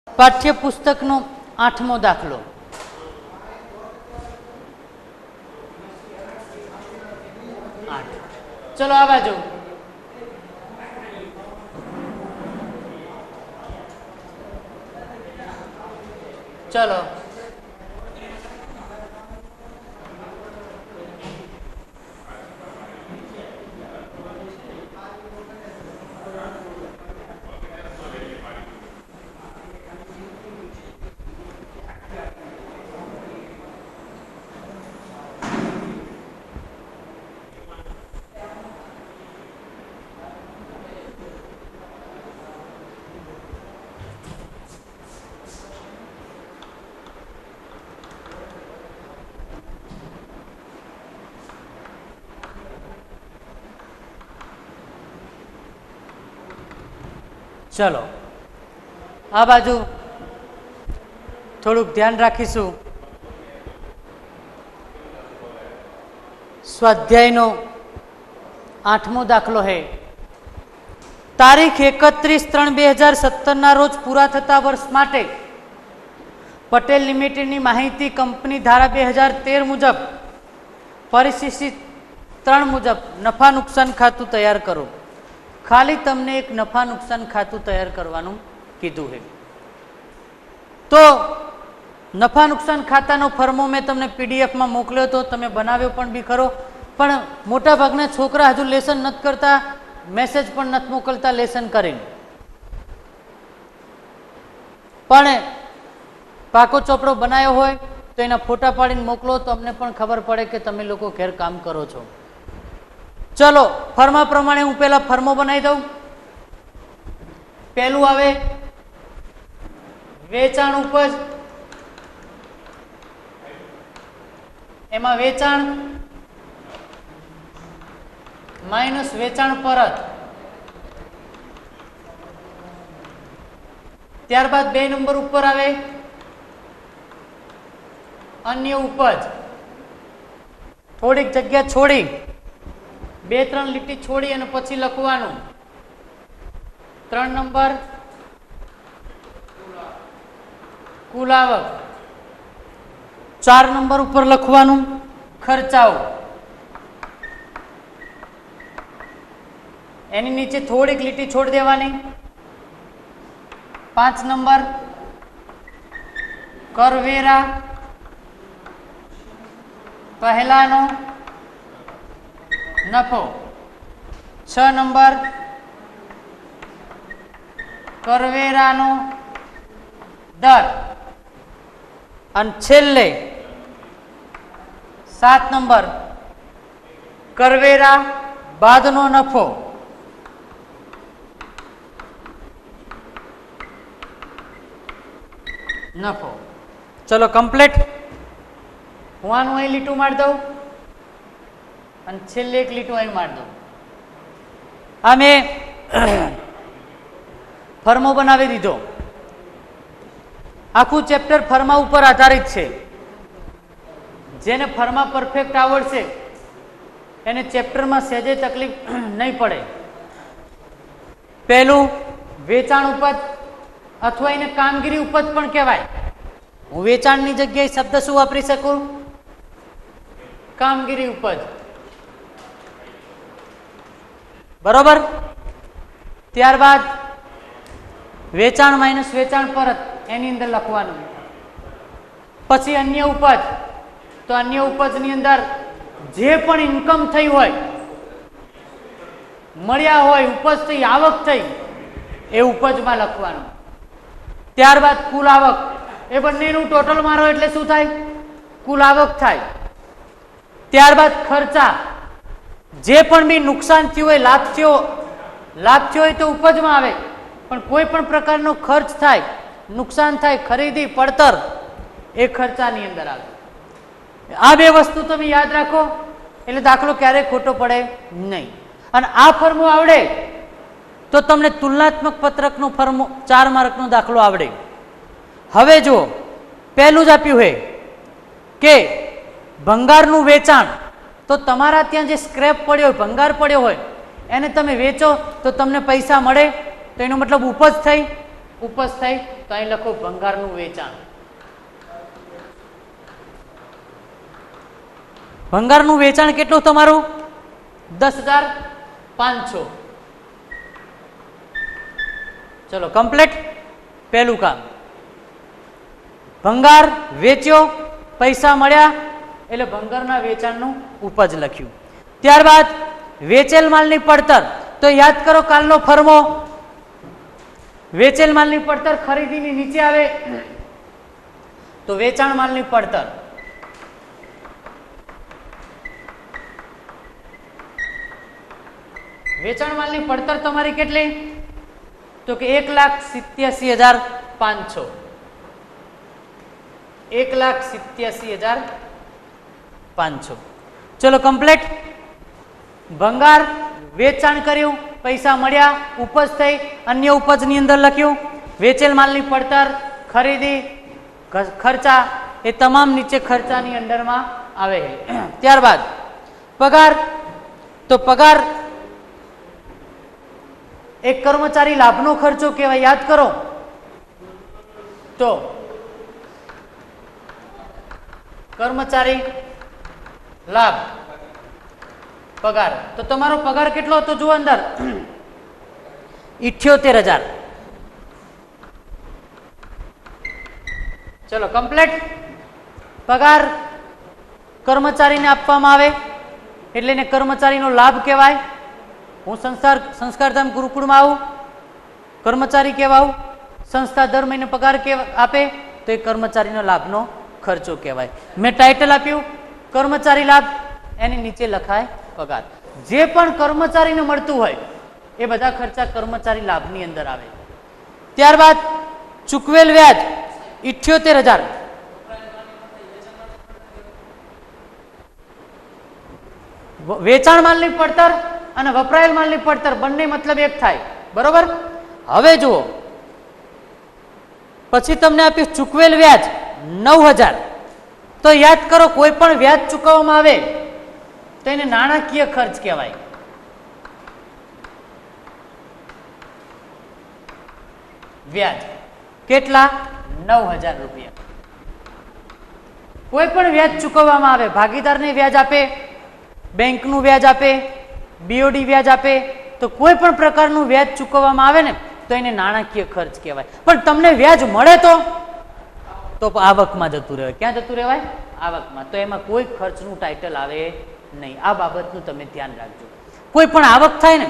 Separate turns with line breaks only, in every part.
પાઠ્યપુસ્તકનો 8મો દાખલો. ચલો આ બાજુ. ચલો ચલો આ બાજુ થોડુંક ધ્યાન રાખીશું. સ્વાધ્યાયનો 8મો દાખલો હે. તારીખ 31/3/2017 રોજ પૂરા થતા વર્ષ માટે પટેલ લિમિટેડની માહિતી કંપની ધારા 2013 મુજબ પરિશિષ્ટ 3 મુજબ નફા નુકસાન ખાતું તૈયાર કરો. ખાલી તમને એક નફા નુકસાન ખાતું તૈયાર કરવાનું કીધું છે. તો નફા નુકસાન ખાતાનો ફર્મો મેં તમને પીડીએફમાં મોકલ્યો હતો, તમે બનાવ્યો પણ બી ખરો, પણ મોટા ભાગના છોકરા હજુ લેસન નથી કરતા, મેસેજ પણ નથી મોકલતા લેસન કરીને. પણ પાકો ચોપડો બનાવ્યો હોય તો એના ફોટા પાડીને મોકલો તો અમને પણ ખબર પડે કે તમે લોકો ઘેર કામ કરો છો. ચલો ફર્મા પ્રમાણે હું પહેલા ફર્મો બનાવી દઉં. પહેલું આવે વેચાણ ઉપજ. એમાં વેચાણ માઇનસ વેચાણ પરત. ત્યારબાદ 2 નંબર ઉપર આવે અન્ય ઉપજ. થોડીક જગ્યા છોડી 2-3 લીટી છોડી અને પછી લખવાનું 3 નંબર કુલ આવક. 4 નંબર ઉપર લખવાનું ખર્ચાઓ. એની નીચે થોડીક લીટી છોડી દેવાની. 5 નંબર કરવેરા પહેલાનો નફો. 6 નંબર કરવેરાનો દર. અને છેલ્લે 7 નંબર કરવેરા બાદનો નફો. ચલો કમ્પ્લીટ. હું આનું અહીં લીટું મારી દઉં અને છેલ્લે એક લીટું અહીં મારી દઉં. આ મેં ફર્મો બનાવી દીધો. આખું ચેપ્ટર ફર્મા ઉપર આધારિત છે. જેને ફર્મા પરફેક્ટ આવડશે એને ચેપ્ટરમાં સહેજે તકલીફ નહીં પડે. પહેલું વેચાણ ઉપજ અથવા એને કામગીરી ઉપજ પણ કહેવાય. હું વેચાણની જગ્યાએ શબ્દ શું વાપરી શકું? કામગીરી ઉપજ. બરોબર. ત્યારબાદ વેચાણ માઇનસ વેચાણ પરત એની અંદર લખવાનું. પછી અન્ય ઉપજ. તો અન્ય ઉપજની અંદર જે પણ ઇન્કમ થઈ હોય, મળ્યા હોય, ઉપજ થઈ, આવક થઈ, એ ઉપજમાં લખવાનું. ત્યારબાદ કુલ આવક. એ બંનેનું ટોટલ મારો એટલે શું થાય? કુલ આવક થાય. ત્યારબાદ ખર્ચા. જે પણ બી નુકસાન થયું હોય, લાભ થયો હોય તો ઉપજમાં આવે, પણ કોઈ પણ પ્રકારનો ખર્ચ થાય, નુકસાન થાય, ખરીદી, પડતર, એ ખર્ચાની અંદર આવે. આ 2 વસ્તુ તમે યાદ રાખો એટલે દાખલો ક્યારેય ખોટો પડે નહીં. અને આ ફર્મો આવડે તો તમને તુલનાત્મક પત્રકનો ફર્મો 4 માર્કનો દાખલો આવડે. હવે જો પહેલું જ આપ્યું છે કે ભંગારનું વેચાણ. તો તમારા ત્યાં જે સ્ક્રેપ પડ્યો હોય, ભંગાર પડ્યો હોય, એને તમે વેચો તો તમને પૈસા મળે, તો એનો મતલબ ઉપજ થઈ. ઉપજ થઈ તો અહીં લખો ભંગારનું વેચાણ. ભંગારનું વેચાણ કેટલું તમારું? 10,500. ચલો કમ્પ્લીટ. પહેલું કામ ભંગાર વેચ્યો, પૈસા મળ્યા એટલે ભંગારના વેચાણનું ઉપજ લખ્યું. ત્યારબાદ વેચેલ માલની પડતર, તો યાદ કરો કાલનો ફરમો. વેચેલ માલની પડતર ખરીદીની નીચે આવે તો વેચાણ માલની પડતર. વેચાણ માલની પડતર તમારી કેટલી? તો કે 1,87,500. 1,87,500. ચલો કમ્પ્લીટ. ભંગાર વેચાણ કર્યું, પૈસા મળ્યા, ઉપજ થઈ, અન્ય ઉપજની અંદર લખ્યું. વેચેલ માલની પડતર, ખરીદી, ખર્ચા એ તમામ નીચે ખર્ચાની અંડરમાં આવે છે. ત્યારબાદ પગાર, તો પગાર એક કર્મચારી લાભનો ખર્ચો કહેવાય. યાદ કરો તો કર્મચારી લાભ પગાર. તો તમારો પગાર કેટલો હતો જુઓ અંદર? 78,000. ચલો કમ્પ્લીટ. પગાર કર્મચારીને આપવામાં આવે એટલે એને કર્મચારીનો લાભ કહેવાય. હું સંસ્કારધામ ગુરુકુળમાં આવું, કર્મચારી કહેવાઉં, સંસ્થા દર મહિને પગાર આપે તો એ કર્મચારીનો લાભનો ખર્ચો કહેવાય. મેં ટાઇટલ આપ્યું કર્મચારી લાભ, એની નીચે લખાય પગાર. જે પણ કર્મચારીને મળતું હોય એ બધા ખર્ચા કર્મચારી લાભની અંદર આવે. ત્યારબાદ ચૂકવેલ વ્યાજ 78,000. વેચાણ માલની પડતર અને વપરાયેલ માલની પડતર બંને મતલબ એક થાય, બરોબર? હવે જુઓ, પછી તમને આપ્યું ચૂકવેલ વ્યાજ 9,000. તો યાદ કરો કોઈ પણ વ્યાજ ચૂકવવામાં આવે તો એને નાણાકીય ખર્ચ કહેવાય. વ્યાજ કેટલા? 9,000 રૂપિયા. કોઈ પણ વ્યાજ ચૂકવવામાં આવે, ભાગીદારને વ્યાજ આપે, બેંકનું વ્યાજ આપે, બીઓડી વ્યાજ આપે, તો કોઈ પણ પ્રકારનું વ્યાજ ચૂકવવામાં આવે ને તો એને નાણાકીય ખર્ચ કહેવાય. પણ તમને વ્યાજ મળે તો આવકમાં જતું રહેવાય. ક્યાં જતું રહેવાય? આવકમાં. તો એમાં કોઈ ખર્ચનું ટાઇટલ આવે નહીં. આ બાબતનું તમે ધ્યાન રાખજો. કોઈ પણ આવક થાય ને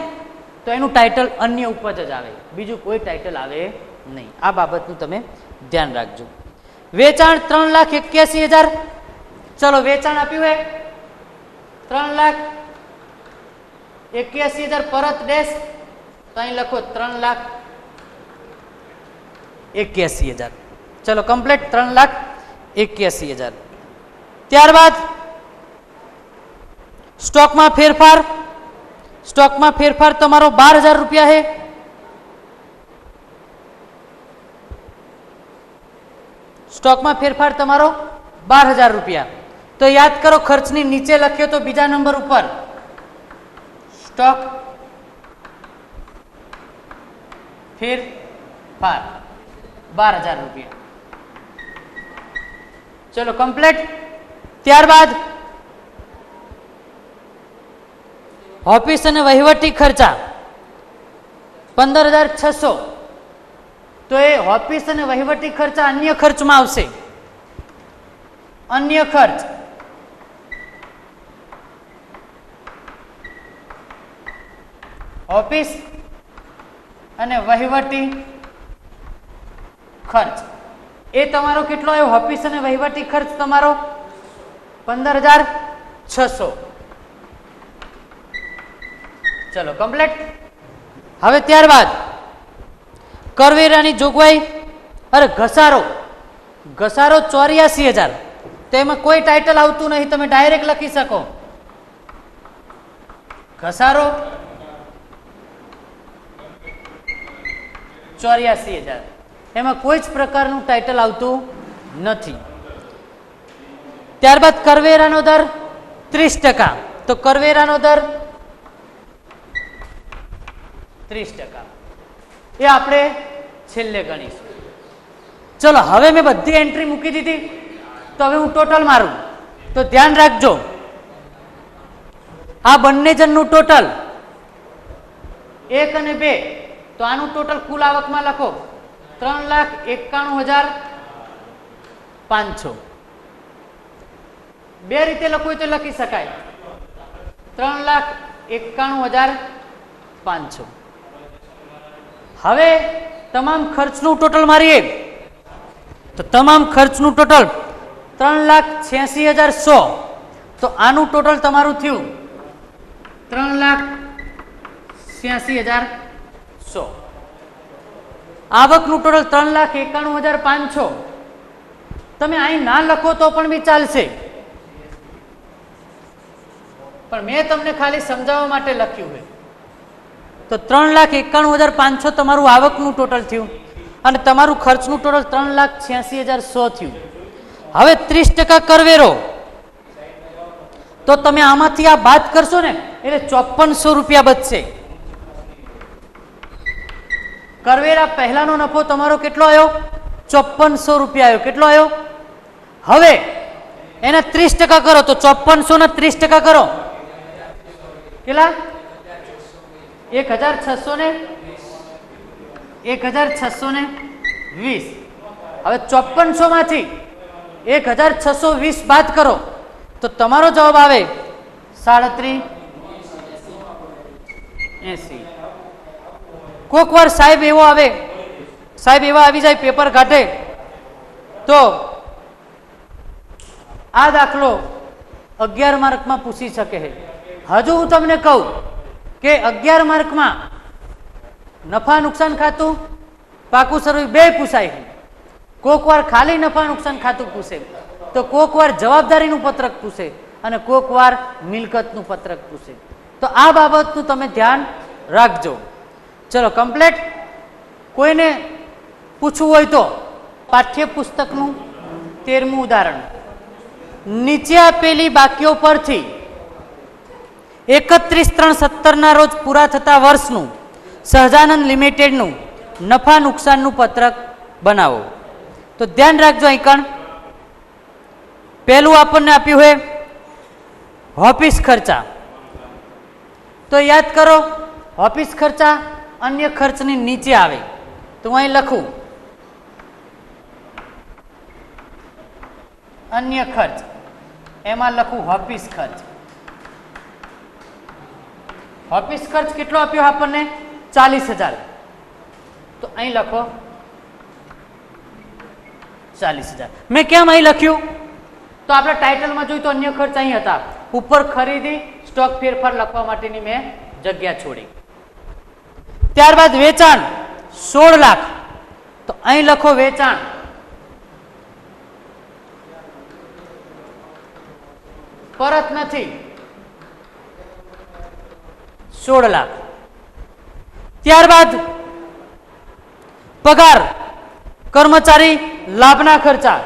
તો એનું ટાઇટલ અન્ય ઉપજ જ આવે, બીજું કોઈ ટાઇટલ આવે નહીં. આ બાબતનું તમે ધ્યાન રાખજો. વેચાણ 3,81,000. ચલો વેચાણ આપ્યું હે 3,81,000 પરત ડેશ, તો અહીં લખો 3,81,000. ચલો કમ્પ્લીટ. 3,81,000. ત્યારબાદ સ્ટોકમાં ફેરફાર. સ્ટોકમાં ફેરફાર તમારો 12,000 રૂપિયા है. સ્ટોકમાં ફેરફાર તમારો 12,000 રૂપિયા. તો યાદ કરો ખર્ચની નીચે લખ્યો તો બીજા નંબર ઉપર સ્ટોક ફેરફાર 12,000 રૂપિયા. ચલો કમ્પ્લીટ. ત્યારબાદ ઓફિસ અને વહીવટી ખર્ચા 15,600. તો એ ઓફિસ અને વહીવટી ખર્ચા અન્ય ખર્ચમાં આવશે. અન્ય ખર્ચ ઓફિસ અને વહીવટી ખર્ચ એ તમારો કેટલો આવ્યો? ઓફિસ અને વહીવટી ખર્ચ તમારો 15,600. ચલો કમ્પ્લીટ. હવે ત્યારબાદ કરવેરાની જોગવાઈ, અરે ઘસારો 84,000. તો એમાં કોઈ ટાઇટલ આવતું નહીં, તમે ડાયરેક્ટ લખી શકો ઘસારો 84,000. એમાં કોઈ જ પ્રકારનું ટાઇટલ આવતું નથી. ત્યારબાદ કરવેરાનો દર 30%. તો કરવેરાનો દર 30%. એ આપણે છેલ્લે ગણીશું. ચલો હવે મેં બધી એન્ટ્રી મૂકી દીધી, તો હવે હું ટોટલ મારું. તો ધ્યાન રાખજો, આ બંને જણનું ટોટલ 1 અને 2, તો આનું ટોટલ કુલ આવકમાં લખો 3,91,500. બે રીતે લખવું હોય તો લખી શકાય 3,91,500. હવે તમામ ખર્ચનું ટોટલ મારીએ તો તમામ ખર્ચનું ટોટલ 3,86,100. તો આનું ટોટલ તમારું થયું 3,86,100. આવકનું ટોટલ 3,91,500. તમે અહીં ના લખો તો પણ બી ચાલશે, પણ મેં તમને ખાલી સમજાવવા માટે લખ્યું છે. તો 3,91,500 તમારું આવકનું ટોટલ થયું અને તમારું ખર્ચનું ટોટલ 3,86,100 થયું. હવે 30% કરવેરો, તો તમે આમાંથી આ બાદ કરશો ને એટલે 5400 રૂપિયા બચશે. કરવેરા પહેલાનો નફો તમારો કેટલો આવ્યો? 5400 રૂપિયા આવ્યો. કેટલો આવ્યો? હવે એને 30% કરો તો 5400 ના 30% કરો કેટલા? 1,620. હવે 5400 માંથી 1,620 બાદ કરો તો તમારો જવાબ આવે 3780. કોક વાર સાહેબ એવા આવી જાય પેપર કાઢે તો આ દાખલો 11 માર્કમાં પૂછી શકે છે. હજુ હું તમને કહું કે 11 માર્કમાં નફા નુકસાન ખાતું, પાકું સરવૈયું બે પૂછાય છે. કોક વાર ખાલી નફા નુકસાન ખાતું પૂછે, તો કોક વાર જવાબદારીનું પત્રક પૂછે અને કોક વાર મિલકતનું પત્રક પૂછે. તો આ બાબતનું તમે ધ્યાન રાખજો. ચલો કમ્પ્લીટ. કોઈને પૂછવું હોય તો પાઠ્યપુસ્તકનું 13મું ઉદાહરણ. નીચે આપેલી બાકીઓ પરથી 31/3/17 ના રોજ પૂરા થતા વર્ષનું સહજાનંદ લિમિટેડનું નફા નુકસાનનું પત્રક બનાવો. તો ધ્યાન રાખજો, અહીં કણ પહેલું આપણને આપ્યું છે ઓફિસ ખર્ચા. તો યાદ કરો, ઓફિસ ખર્ચા અન્ય ખર્ચની નીચે આવે. તો હું અહીં લખું અન્ય ખર્ચ, એમાં લખું ઓફિસ ખર્ચ. ઓફિસ ખર્ચ કેટલો આપ્યો આપણને? 40,000. તો અહીં લખો 40,000. મેં કેમ અહીં લખ્યું? તો આપણે ટાઇટલમાં જોયું તો અન્ય ખર્ચ અહીં હતા, ઉપર ખરીદી સ્ટોક ફેરફાર લખવા માટેની મેં જગ્યા છોડી. ત્યારબાદ વેચાણ 16 લાખ. તો અહીં લખો વેચાણ. પરત નથી 16 લાખ. ત્યારબાદ પગાર કર્મચારી લાભના ખર્ચા.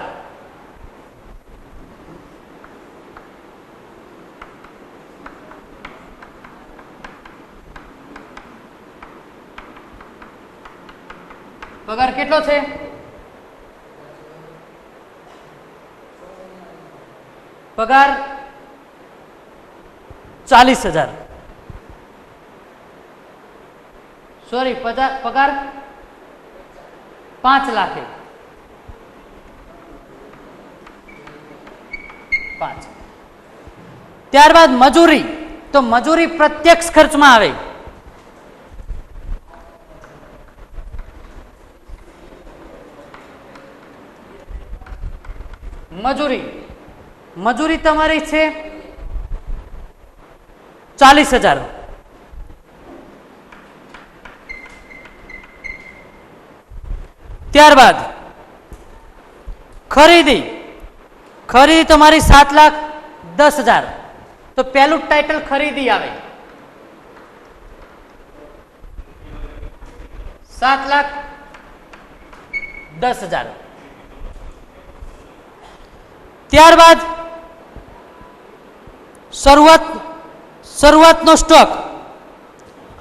પગાર કેટલો છે? પગાર 40,000. સોરી, પગાર 5 લાખે. 5. ત્યારબાદ મજૂરી. તો મજૂરી પ્રત્યક્ષ ખર્ચમાં આવે. મજૂરી તમારી છે 40,000. ત્યારબાદ ખરીદી તમારી 7,10,000. તો પહેલું ટાઇટલ ખરીદી આવે 7,10,000. ત્યારબાદ શરૂઆતનો સ્ટોક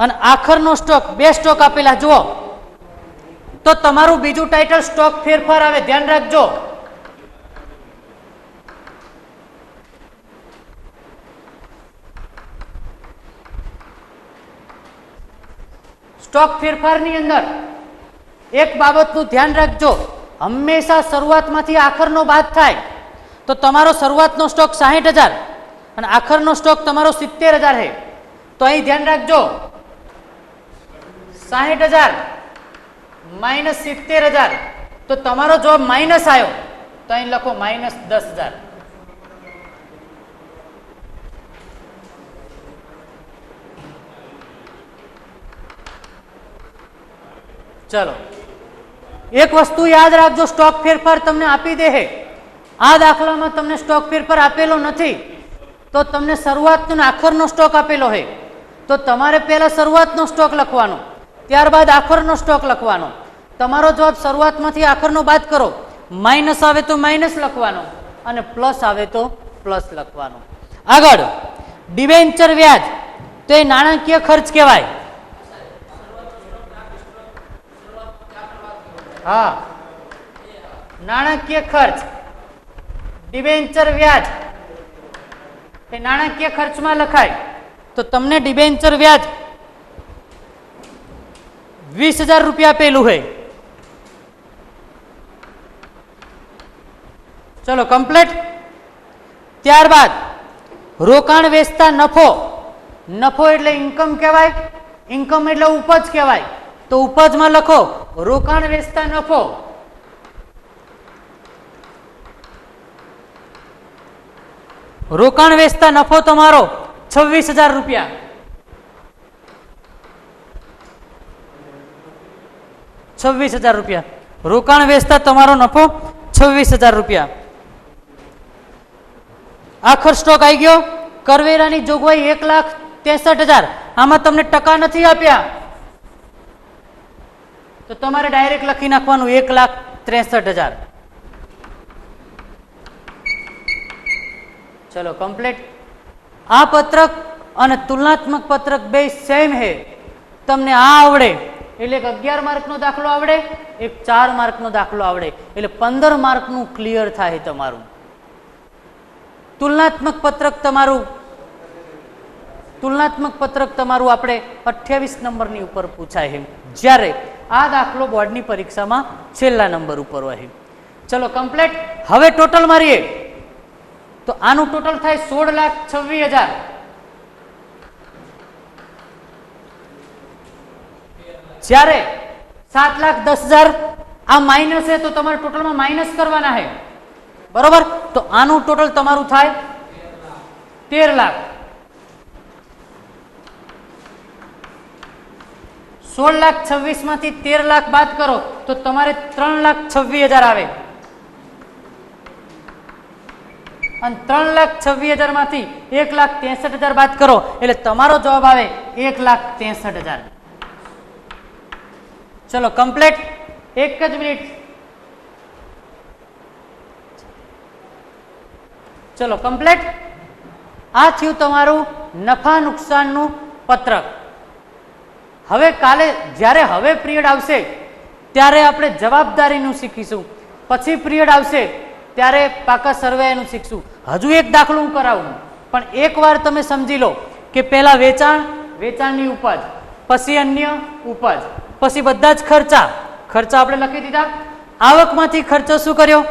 અને આખરનો સ્ટોક, બે સ્ટોક આપેલા જુઓ. તો તો તમારું બીજું ટાઇટલ સ્ટોક ફેરફાર આવે, ધ્યાન રાખજો. સ્ટોક ફેરફારની અંદર એક બાબતનું ધ્યાન રાખજો, હંમેશા શરૂઆતમાંથી આખરનો બાદ થાય તો તમારો શરૂઆતનો સ્ટોક 60,000 અને આખરનો સ્ટોક તમારો 70,000 છે. તો અહીં ધ્યાન રાખજો, 60,000 માઇનસ 70,000, તો તમારો જવાબ માઇનસ આવ્યો, તો અહીં લખો માઇનસ 10,000. ચલો, એક વસ્તુ યાદ રાખજો, સ્ટોક ફેરફાર તમને આપી દે છે. આ દાખલામાં તમને સ્ટોક ફેરફાર આપેલો નથી, તો તમને શરૂઆતનો અને આખરનો સ્ટોક આપેલો છે. તો તમારે પહેલા શરૂઆતનો સ્ટોક લખવાનો, ત્યારબાદ આખરનો સ્ટોક લખવાનો. તમારો જવાબ શરૂઆતમાંથી આખરનો બાદ કરો, માઇનસ આવે તો માઇનસ લખવાનો અને પ્લસ આવે તો પ્લસ લખવાનો. આગળ ડિબેન્ચર વ્યાજ, તો એ નાણાકીય ખર્ચ કહેવાય. હા, નાણાકીય ખર્ચ, ડિબેન્ચર વ્યાજ એ નાણાકીય ખર્ચમાં લખાય. તો તમને ડિબેન્ચર વ્યાજ 20,000 રૂપિયા આપેલું હોય. ચલો કમ્પ્લીટ. ત્યારબાદ રોકાણ વેચતા નફો, નફો એટલે ઇન્કમ કહેવાય, ઇન્કમ એટલે ઉપજ કહેવાય. તો ઉપજમાં લખો રોકાણ વેચતા નફો. રોકાણ વેચતા નફો તમારો 26,000 રૂપિયા. ₹26,000 રોકાણ વેચતા તમારો નફો 26,000 રૂપિયા. આખર સ્ટોક આવી ગયો. કરવેરાની જોગવાઈ 1,63,000. આમાં તમને ટકા નથી આપ્યા, તો તમારે ડાયરેક્ટ લખી નાખવાનું 1,63,000. ચલો કમ્પ્લીટ. આ પત્રક અને તુલનાત્મક પત્રક બે સેમ હે. તમને આ આવડે એટલે એક 11 માર્કનો દાખલો આવડે, એક 4 માર્કનો દાખલો આવડે, એટલે 15 માર્કનું ક્લિયર થાય તમારું. તુલનાત્મક પત્રક તમારું આપણે 28 નંબરની ઉપર પૂછાય છે, જ્યારે આ દાખલો બોર્ડની પરીક્ષામાં છેલ્લા નંબર ઉપર હોય. ચલો કમ્પ્લીટ. હવે ટોટલ મારીએ તો આનું ટોટલ થાય 16,26,000. જ્યારે 7,10,000 આ માઇનસ છે, તો તમારે ટોટલમાં માઇનસ કરવાના છે, બરોબર. તો આનું ટોટલ તમારું થાય 13 લાખ. 16,26,000 માંથી 13 લાખ બાદ કરો તો તમારે 3,26,000 આવે, અને 3,26,000 માંથી 1,63,000 બાદ કરો એટલે તમારો જવાબ આવે 1,63,000. ચલો કમ્પ્લીટ. એક જ મિનિટ. ચલો કમ્પ્લીટ. આ થયું તમારું નફા નુકસાનનું પત્રક. હવે કાલે જ્યારે હવે પિરિયડ આવશે ત્યારે આપણે જવાબદારીનું શીખીશું, પછી પિરિયડ આવશે ત્યારે પાકા સર્વેનું શીખશું. હજુ એક દાખલો હું કરાવું, પણ એકવાર તમે સમજી લો કે પહેલા વેચાણની ઉપજ, પછી અન્ય ઉપજ, પછી બધા જ ખર્ચા આપણે લખી દીધા. આવકમાંથી ખર્ચો શું કર્યો?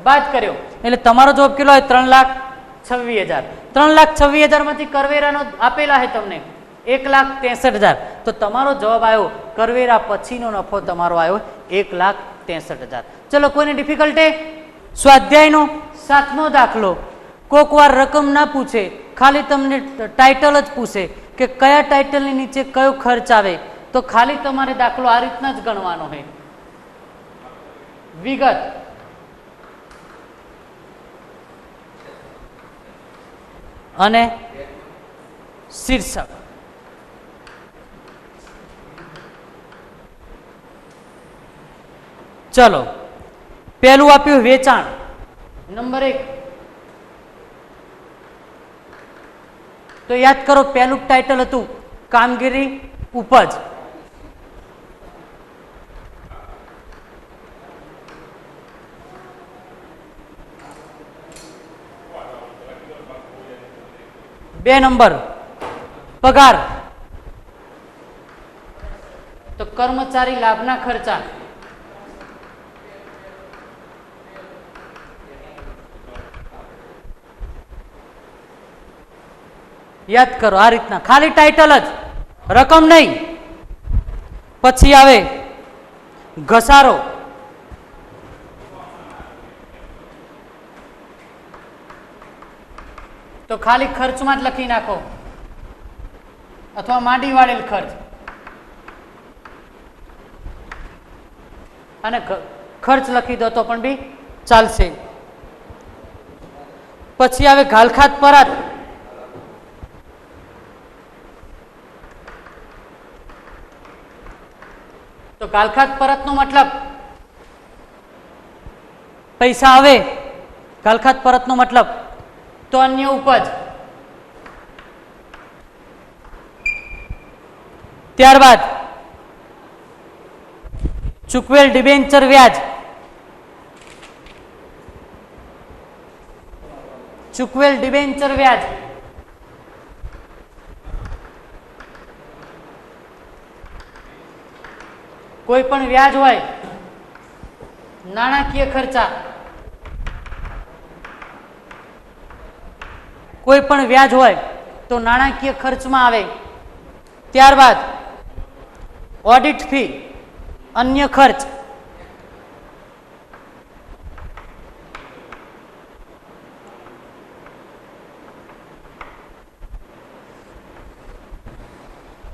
બાદ કર્યો. એટલે તમારો જવાબ કેટલો હોય? 3,26,000. 3,26,000 માંથી કરવેરાનો આપેલા છે તમને 1,63,000. તો તમારો જવાબ આવ્યો, કરવેરા પછીનો નફો તમારો આવ્યો 1,63,000. ચલો, કોઈને ડિફિકલ્ટી? સ્વાધ્યાયનો 7મો દાખલો. કોક વાર રકમ ના પૂછે, ખાલી તમને ટાઇટલ જ પૂછે કે કયા ટાઇટલની નીચે કયો ખર્ચ આવે, તો ખાલી તમારે દાખલો આ રીતના જ ગણવાનો છે. વિગત અને શીર્ષક. ચલો, પહેલું આપ્યું વેચાણ, નંબર 1. તો યાદ કરો, પહેલું ટાઇટલ હતું કામગીરી ઉપજ. 2 નંબર પગાર, તો કર્મચારી લાભના ખર્ચા, યાદ કરો આ રીતના, ખાલી ટાઇટલ જ, રકમ નહીં. પછી આવે ઘસારો, તો ખાલી ખર્ચમાં જ લખી નાખો અથવા માંડી વાળેલ ખર્ચ, અને ખર્ચ લખી દો તો પણ બી ચાલશે. પછી આવે ઘાલખાત પરત, તો ઘાલખાત પરતનો મતલબ પૈસા આવે, ઘાલખાત પરતનો મતલબ તો અન્ય ઉપજ. ત્યારબાદ ચૂકવેલ ડિબેન્ચર વ્યાજ, ચૂકવેલ ડિબેન્ચર વ્યાજ, કોઈ પણ વ્યાજ હોય, નાણાકીય ખર્ચા, કોઈ પણ વ્યાજ હોય તો નાણાકીય ખર્ચમાં આવે. ત્યારબાદ ઓડિટ ફી, અન્ય ખર્ચ,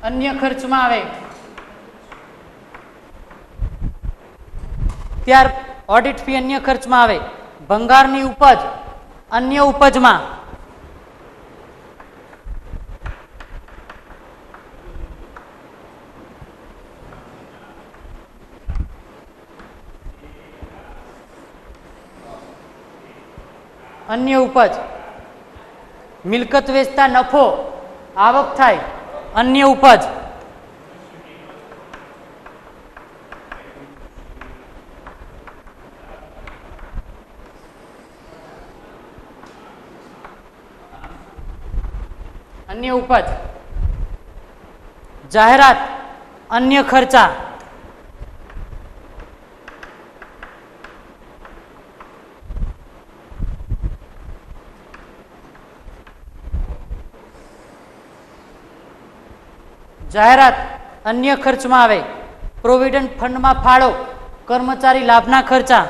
અન્ય ખર્ચમાં આવે. ત્યાર ઓડિટ ફી અન્ય ખર્ચમાં આવે. ભંગારની ઉપજ અન્ય ઉપજમાં, અન્ય ઉપજ. મિલકત વેચતા નફો, આવક થાય, અન્ય ઉપજ. અન્ય ઉપજ. જાહેરાત, અન્ય ખર્ચા, જાહેરાત અન્ય ખર્ચમાં આવે. પ્રોવિડન્ટ ફંડમાં ફાળો, કર્મચારી લાભના ખર્ચા.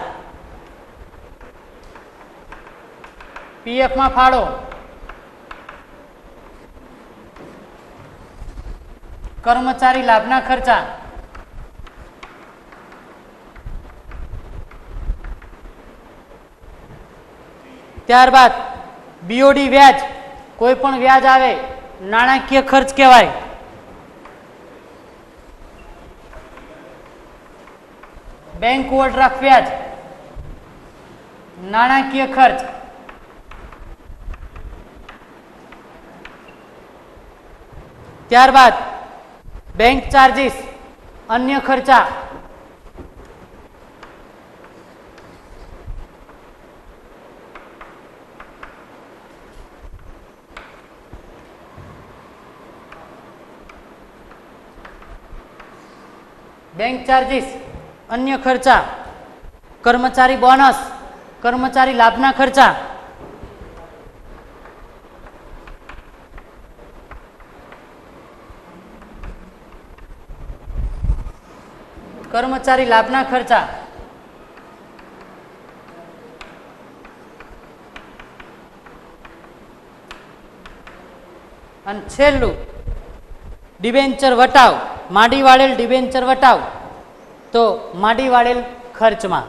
પીએફમાં ફાળો, કર્મચારી લાભના ખર્ચા. ત્યારબાદ બીઓડી વ્યાજ, કોઈ પણ વ્યાજ આવે નાણાકીય ખર્ચ કહેવાય. બેંક ઓવરડ્રાફ્ટ વ્યાજ, નાણાકીય ખર્ચ. ત્યારબાદ બેંક ચાર્જીસ, અન્ય ખર્ચા. બેંક ચાર્જીસ, અન્ય ખર્ચા. કર્મચારી બોનસ, કર્મચારી લાભના ખર્ચા. કર્મચારી લાભના ખર્ચા. અને છેલ્લું ડિબેન્ચર વટાવ, માંડી વાળેલ ડિબેન્ચર વટાવ, તો માંડી વાળેલ ખર્ચમાં.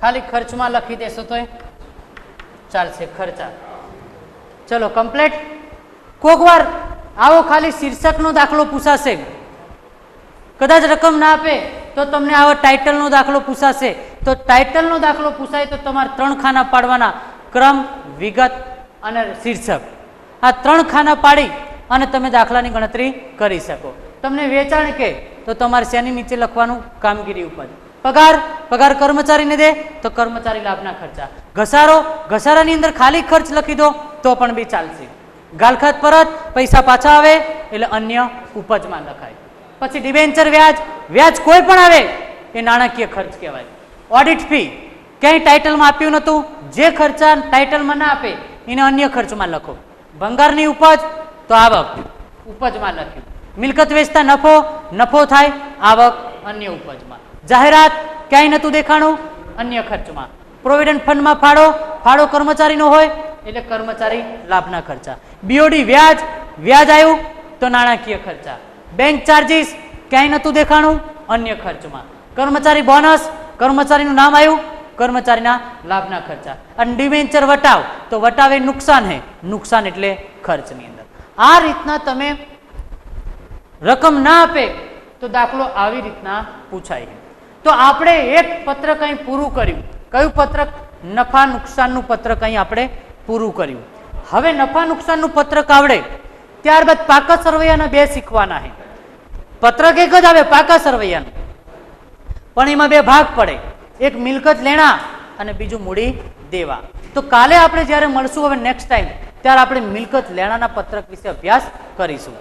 ખાલી ખર્ચમાં લખી દેશો તો ચાલશે, ખર્ચા. ચલો કમ્પ્લીટ. કોક વાર આવો ખાલી શીર્ષકનો દાખલો પૂછાશે, કદાચ રકમ ના આપે તો તમને આવો ટાઇટલનો દાખલો પૂછાશે. તો ટાઇટલનો દાખલો પૂછાય તો તમારે 3 ખાના પાડવાના, ક્રમ, વિગત અને શીર્ષક. આ 3 ખાના પાડી અને તમે દાખલાની ગણતરી કરી શકો. તમને વેચાણ કે તો તમારે શેની નીચે લખવાનું, કામગીરી ઉપર. પગાર, પગાર કર્મચારીને દે તો કર્મચારી લાભના ખર્ચા. ઘસારો, ઘસારાની અંદર ખાલી ખર્ચ લખી દો તો પણ બી ચાલશે. ગાલખાત પરત, પૈસા પાછા આવે એટલે અન્ય ઉપજમાં લખાય. પછી ડિબેન્ચર વ્યાજ, વ્યાજ કોઈ પણ આવે એ નાણાકીય ખર્ચ કહેવાય. ઓડિટ ફી, ક્યાંય ટાઇટલમાં આપ્યું નહોતું, જે ખર્ચા ટાઇટલમાં ના આપે એને અન્ય ખર્ચમાં લખો. ભંગારની ઉપજ તો આવક, ઉપજમાં લખ્યું. મિલકત વેચતા નફો, નફો થાય આવક, અન્ય ઉપજમાં. જાહેરાત ક્યાંય નહોતું દેખાણું, અન્ય ખર્ચમાં. પ્રોવિડન્ટ ફંડમાં ફાળો, ફાળો કર્મચારીનો હોય એટલે કર્મચારી લાભના ખર્ચા. બીઓડી વ્યાજ, વ્યાજ આવ્યું તો નાણાકીય ખર્ચા. બેંક ચાર્જીસ ક્યાંય નહોતું દેખાણું, અન્ય ખર્ચમાં. કર્મચારી બોનસ, કર્મચારીનું નામ આવ્યું, કર્મચારીના લાભના ખર્ચા. અને ડિબેન્ચર વટાવ તો વટાવ એ નુકસાન હે, નુકસાન એટલે ખર્ચની અંદર. આ રીતના તમે રકમ ના આપે તો દાખલો આવી રીતના પૂછાય. તો આપણે એક પત્રક અહીં પૂરું કર્યું. કયું પત્રક? નફા નુકસાનનું પત્રક અહીં આપણે પૂરું કર્યું. હવે નફા નુકસાનનું પત્રક આવડે ત્યારબાદ પાકા સરવૈયાના બે શીખવાના છે. પત્રક એક જ આવે પાકા સરવૈયાનું, પણ એમાં બે ભાગ પડે, એક મિલકત લેણા અને બીજું મૂડી દેવા. તો કાલે આપણે જ્યારે મળશું હવે નેક્સ્ટ ટાઈમ ત્યારે આપણે મિલકત લેણાના પત્રક વિશે અભ્યાસ કરીશું.